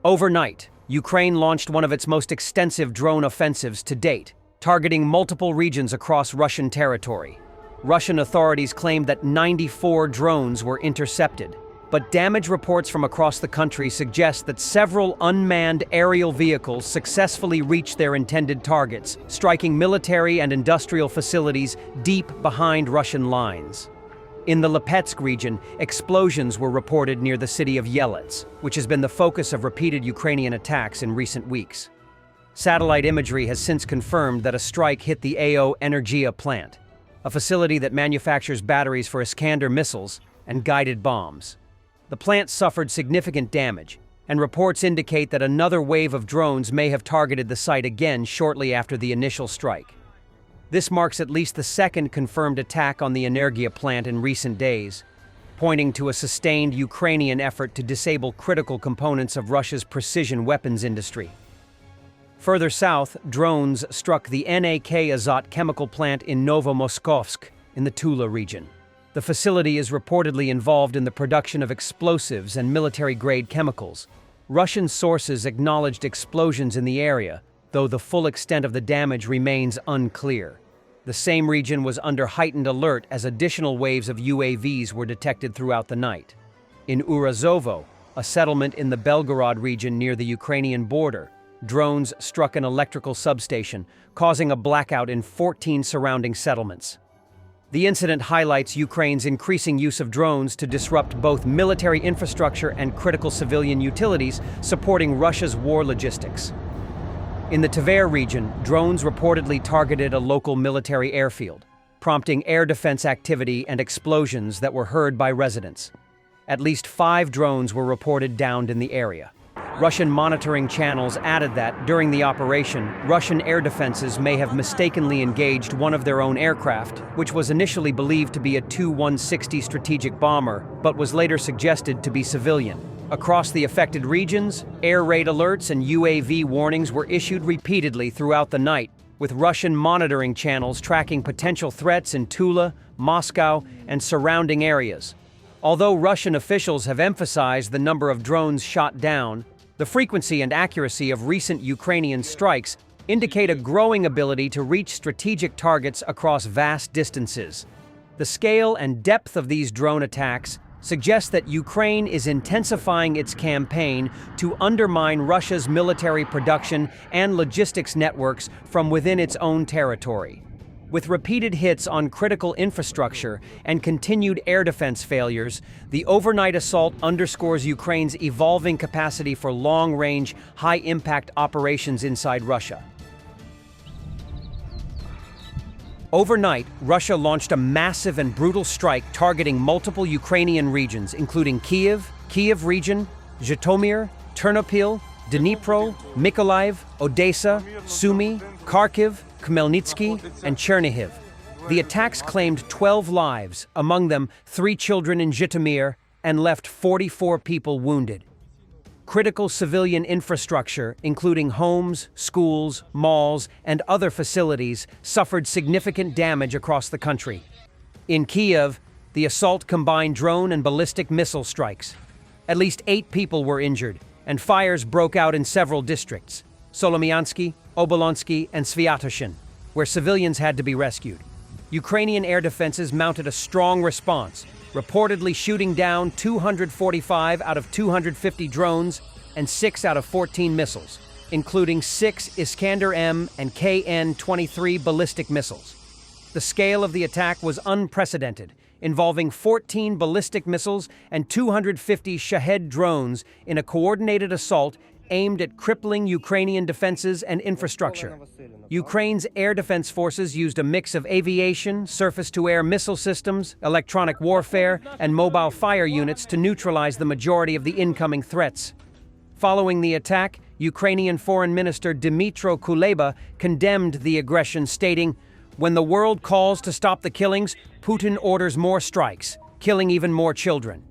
Overnight, Ukraine launched one of its most extensive drone offensives to date, targeting multiple regions across Russian territory. Russian authorities claimed that 94 drones were intercepted, but damage reports from across the country suggest that several unmanned aerial vehicles successfully reached their intended targets, striking military and industrial facilities deep behind Russian lines. In the Lipetsk region, explosions were reported near the city of Yelets, which has been the focus of repeated Ukrainian attacks in recent weeks. Satellite imagery has since confirmed that a strike hit the AO Energia plant, a facility that manufactures batteries for Iskander missiles and guided bombs. The plant suffered significant damage, and reports indicate that another wave of drones may have targeted the site again shortly after the initial strike. This marks at least the second confirmed attack on the Energia plant in recent days, pointing to a sustained Ukrainian effort to disable critical components of Russia's precision weapons industry. Further south, drones struck the NAK Azot chemical plant in Novomoskovsk in the Tula region. The facility is reportedly involved in the production of explosives and military-grade chemicals. Russian sources acknowledged explosions in the area, though the full extent of the damage remains unclear. The same region was under heightened alert as additional waves of UAVs were detected throughout the night. In Urazovo, a settlement in the Belgorod region near the Ukrainian border, drones struck an electrical substation, causing a blackout in 14 surrounding settlements. The incident highlights Ukraine's increasing use of drones to disrupt both military infrastructure and critical civilian utilities, supporting Russia's war logistics. In the Tver region, drones reportedly targeted a local military airfield, prompting air defense activity and explosions that were heard by residents. At least 5 drones were reported downed in the area. Russian monitoring channels added that, during the operation, Russian air defenses may have mistakenly engaged one of their own aircraft, which was initially believed to be a Tu-160 strategic bomber, but was later suggested to be civilian. Across the affected regions, air raid alerts and UAV warnings were issued repeatedly throughout the night, with Russian monitoring channels tracking potential threats in Tula, Moscow, and surrounding areas. Although Russian officials have emphasized the number of drones shot down, the frequency and accuracy of recent Ukrainian strikes indicate a growing ability to reach strategic targets across vast distances. The scale and depth of these drone attacks suggest that Ukraine is intensifying its campaign to undermine Russia's military production and logistics networks from within its own territory. With repeated hits on critical infrastructure and continued air defense failures, the overnight assault underscores Ukraine's evolving capacity for long-range, high-impact operations inside Russia. Overnight, Russia launched a massive and brutal strike targeting multiple Ukrainian regions, including Kyiv region, Zhytomyr, Ternopil, Dnipro, Mykolaiv, Odessa, Sumy, Kharkiv, Khmelnytsky, and Chernihiv. The attacks claimed 12 lives, among them 3 children in Zhytomyr, and left 44 people wounded. Critical civilian infrastructure, including homes, schools, malls, and other facilities, suffered significant damage across the country. In Kyiv, the assault combined drone and ballistic missile strikes. At least 8 people were injured, and fires broke out in several districts: Solomyansky, Obolonsky, and Sviatoshin, where civilians had to be rescued. Ukrainian air defenses mounted a strong response, reportedly shooting down 245 out of 250 drones and 6 out of 14 missiles, including 6 Iskander-M and KN-23 ballistic missiles. The scale of the attack was unprecedented, involving 14 ballistic missiles and 250 Shahed drones in a coordinated assault aimed at crippling Ukrainian defenses and infrastructure. Ukraine's air defense forces used a mix of aviation, surface-to-air missile systems, electronic warfare, and mobile fire units to neutralize the majority of the incoming threats. Following the attack, Ukrainian Foreign Minister Dmytro Kuleba condemned the aggression, stating, "When the world calls to stop the killings, Putin orders more strikes, killing even more children."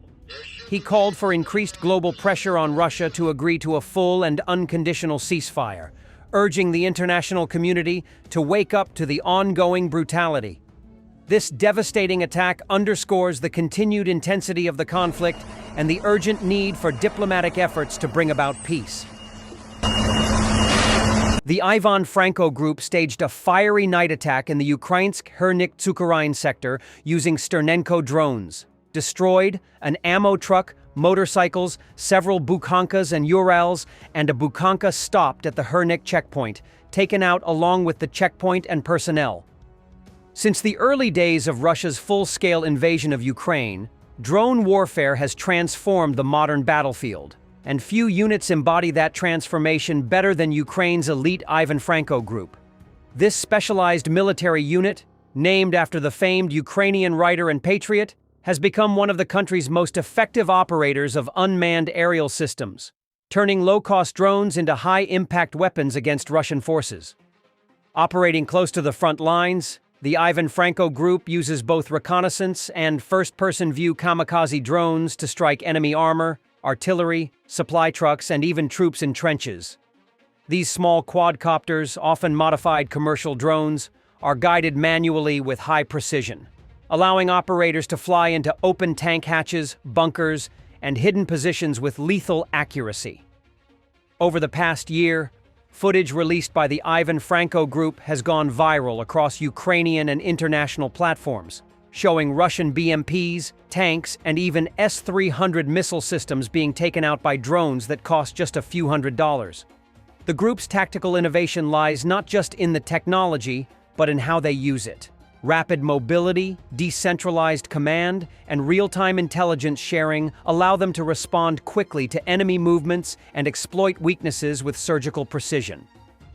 He called for increased global pressure on Russia to agree to a full and unconditional ceasefire, urging the international community to wake up to the ongoing brutality. This devastating attack underscores the continued intensity of the conflict and the urgent need for diplomatic efforts to bring about peace. The Ivan Franko group staged a fiery night attack in the Ukrainsk-Hernik-Tsukarine sector using Sternenko drones. Destroyed an ammo truck, motorcycles, several Bukhankas and Urals, and a Bukhanka stopped at the Hernik checkpoint, taken out along with the checkpoint and personnel. Since the early days of Russia's full-scale invasion of Ukraine, drone warfare has transformed the modern battlefield, and few units embody that transformation better than Ukraine's elite Ivan Franko group. This specialized military unit, named after the famed Ukrainian writer and patriot, has become one of the country's most effective operators of unmanned aerial systems, turning low-cost drones into high-impact weapons against Russian forces. Operating close to the front lines, the Ivan Franko group uses both reconnaissance and first-person view kamikaze drones to strike enemy armor, artillery, supply trucks, and even troops in trenches. These small quadcopters, often modified commercial drones, are guided manually with high precision, allowing operators to fly into open tank hatches, bunkers, and hidden positions with lethal accuracy. Over the past year, footage released by the Ivan Franko group has gone viral across Ukrainian and international platforms, showing Russian BMPs, tanks, and even S-300 missile systems being taken out by drones that cost just a few $100s. The group's tactical innovation lies not just in the technology, but in how they use it. Rapid mobility, decentralized command, and real-time intelligence sharing allow them to respond quickly to enemy movements and exploit weaknesses with surgical precision.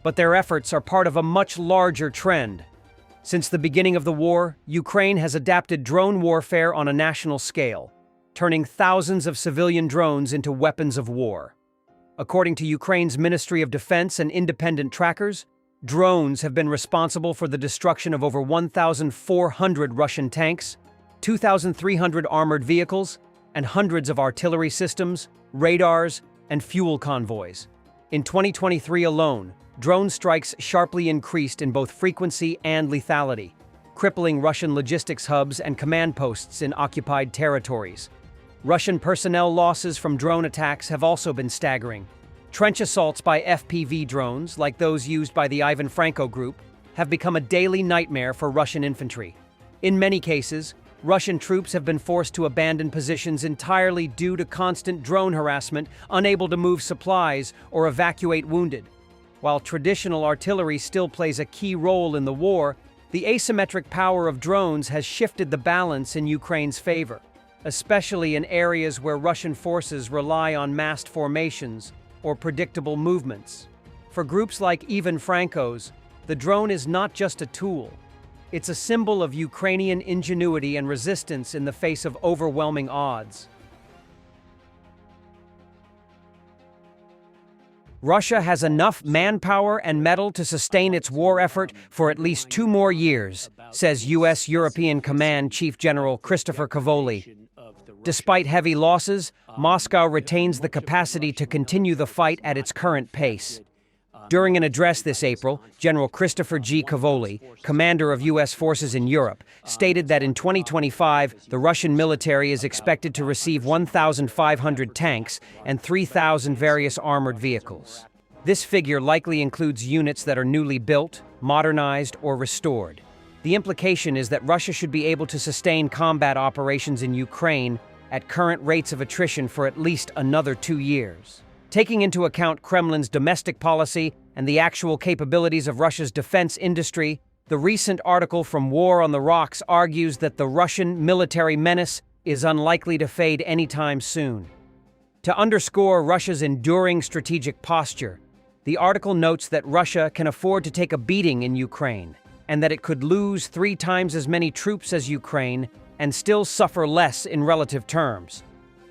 But their efforts are part of a much larger trend. Since the beginning of the war, Ukraine has adapted drone warfare on a national scale, turning thousands of civilian drones into weapons of war. According to Ukraine's Ministry of Defense and independent trackers, drones have been responsible for the destruction of over 1,400 Russian tanks, 2,300 armored vehicles, and hundreds of artillery systems, radars, and fuel convoys. In 2023 alone, drone strikes sharply increased in both frequency and lethality, crippling Russian logistics hubs and command posts in occupied territories. Russian personnel losses from drone attacks have also been staggering. Trench assaults by FPV drones, like those used by the Ivan Franko group, have become a daily nightmare for Russian infantry. In many cases, Russian troops have been forced to abandon positions entirely due to constant drone harassment, unable to move supplies or evacuate wounded. While traditional artillery still plays a key role in the war, the asymmetric power of drones has shifted the balance in Ukraine's favor, especially in areas where Russian forces rely on massed formations or predictable movements. For groups like Ivan Franko's, the drone is not just a tool. It's a symbol of Ukrainian ingenuity and resistance in the face of overwhelming odds. Russia has enough manpower and metal to sustain its war effort for at least 2 more years, says U.S. European Command Chief General Christopher Cavoli. Despite heavy losses, Moscow retains the capacity to continue the fight at its current pace. During an address this April, General Christopher G. Cavoli, commander of U.S. forces in Europe, stated that in 2025, the Russian military is expected to receive 1,500 tanks and 3,000 various armored vehicles. This figure likely includes units that are newly built, modernized, or restored. The implication is that Russia should be able to sustain combat operations in Ukraine at current rates of attrition for at least another 2 years. Taking into account Kremlin's domestic policy and the actual capabilities of Russia's defense industry, the recent article from War on the Rocks argues that the Russian military menace is unlikely to fade anytime soon. To underscore Russia's enduring strategic posture, the article notes that Russia can afford to take a beating in Ukraine, and that it could lose 3 times as many troops as Ukraine and still suffer less in relative terms.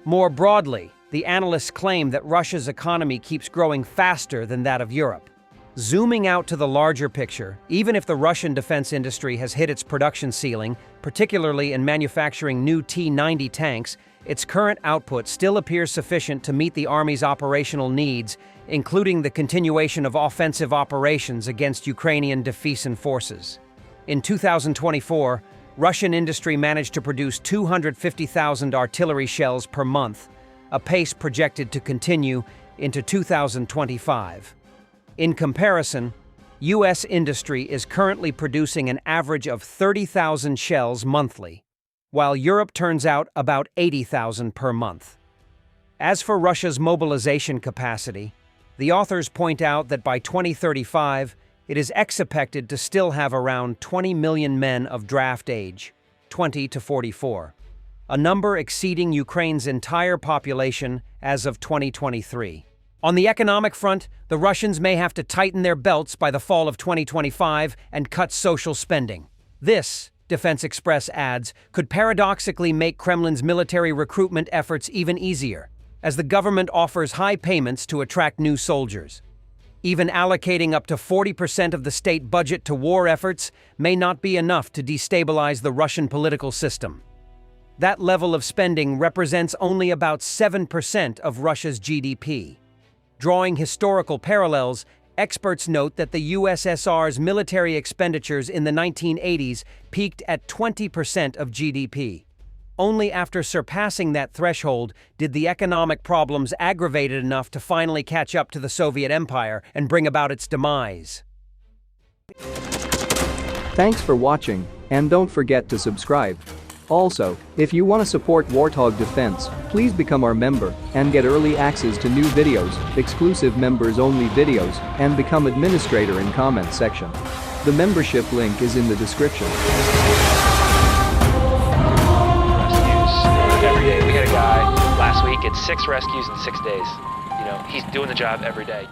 More broadly, the analysts claim that Russia's economy keeps growing faster than that of Europe. Zooming out to the larger picture, even if the Russian defense industry has hit its production ceiling, particularly in manufacturing new T-90 tanks, its current output still appears sufficient to meet the Army's operational needs, including the continuation of offensive operations against Ukrainian defense forces. In 2024, Russian industry managed to produce 250,000 artillery shells per month, a pace projected to continue into 2025. In comparison, U.S. industry is currently producing an average of 30,000 shells monthly, while Europe turns out about 80,000 per month. As for Russia's mobilization capacity, the authors point out that by 2035, it is expected to still have around 20 million men of draft age, 20 to 44, a number exceeding Ukraine's entire population as of 2023. On the economic front, the Russians may have to tighten their belts by the fall of 2025 and cut social spending. This, Defense Express adds, could paradoxically make Kremlin's military recruitment efforts even easier, as the government offers high payments to attract new soldiers. Even allocating up to 40% of the state budget to war efforts may not be enough to destabilize the Russian political system. That level of spending represents only about 7% of Russia's GDP. Drawing historical parallels, experts note that the USSR's military expenditures in the 1980s peaked at 20% of GDP. Only after surpassing that threshold did the economic problems aggravated enough to finally catch up to the Soviet Empire and bring about its demise. Thanks for watching, and don't forget to subscribe. Also, if you want to support Warthog Defense, please become our member and get early access to new videos, exclusive members-only videos, and become administrator in comment section. The membership link is in the description. Every day. We had a guy last week, it's 6 rescues in 6 days. He's doing the job every day.